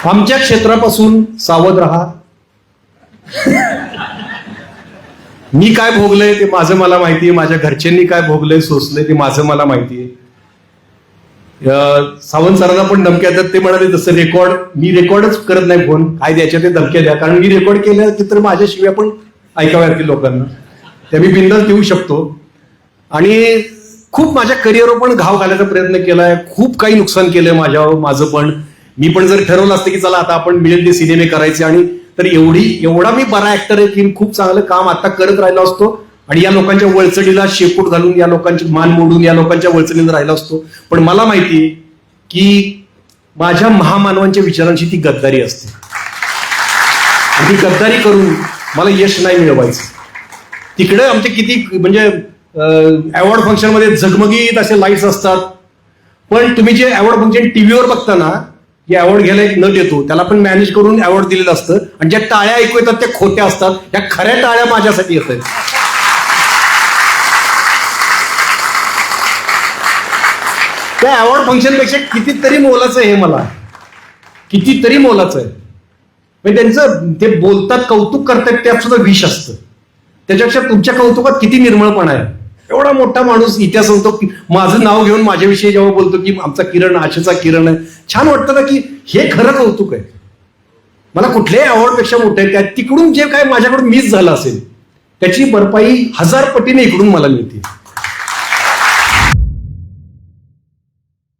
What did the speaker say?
आमच्या क्षेत्रापासून सावध राहा. मी काय भोगलंय ते माझं मला माहितीये, माझ्या घरच्यांनी काय भोगलंय सोसलंय ते माझं मला माहितीये. सावंत सरांना पण धमक्या देतात. ते म्हणाले जसं मी रेकॉर्डच करत नाही फोन, काय द्यायच्या ते धमक्या द्या, कारण मी रेकॉर्ड केलं की तर माझ्या शिव्या पण ऐकाव्या लागतील लोकांना, त्या मी बिंदास देऊ शकतो. आणि खूप माझ्या करिअरवर पण घाव घालायचा प्रयत्न केलाय, खूप काही नुकसान केलंय माझं पण. मी पण जर ठरवलं असतं की चला आता आपण मिळेल ते सिनेमे करायचे, आणि तर एवढा मी बरा ऍक्टर आहे की खूप चांगलं काम आता करत राहिलो असतो, आणि या लोकांच्या वळचडीला शेपूट घालून, या लोकांची मान मोडून, या लोकांच्या वळचडीला राहिला असतो. पण मला माहिती की माझ्या महामानवांच्या विचारांची ती गद्दारी असते, ती गद्दारी करून मला यश नाही मिळवायचं. तिकडे आमचे किती म्हणजे अवॉर्ड फंक्शन मध्ये झगमगीत असे लाईट्स असतात, पण तुम्ही जे अवॉर्ड फंक्शन टीव्हीवर बघता ना, की अवॉर्ड घ्यायला एक नट येतो, त्याला पण मॅनेज करून अवॉर्ड दिलेलं असतं, आणि ज्या टाळ्या ऐकू येतात त्या खोट्या असतात. त्या खऱ्या टाळ्या माझ्यासाठी येत आहेत. त्या अवॉर्ड फंक्शन पेक्षा कितीतरी मोलाचं आहे हे, मला कितीतरी मोलाचं आहे. म्हणजे त्यांचं ते बोलतात, कौतुक करतात, त्यात सुद्धा विष असतं. त्याच्यापेक्षा तुमच्या कौतुकात किती निर्मळपणा आहे. एवढा मोठा माणूस इतिहास सांगतो की माझं नाव घेऊन माझ्याविषयी जेव्हा बोलतो की आमचा किरण आशेचा किरण आहे, छान वाटतं ना की हे खरं कौतुक आहे. मला कुठल्याही अवॉर्ड पेक्षा मोठं आहे. तिकडून जे काय माझ्याकडून मिस झालं असेल त्याची भरपाई 1000 पटीने इकडून मला मिळते.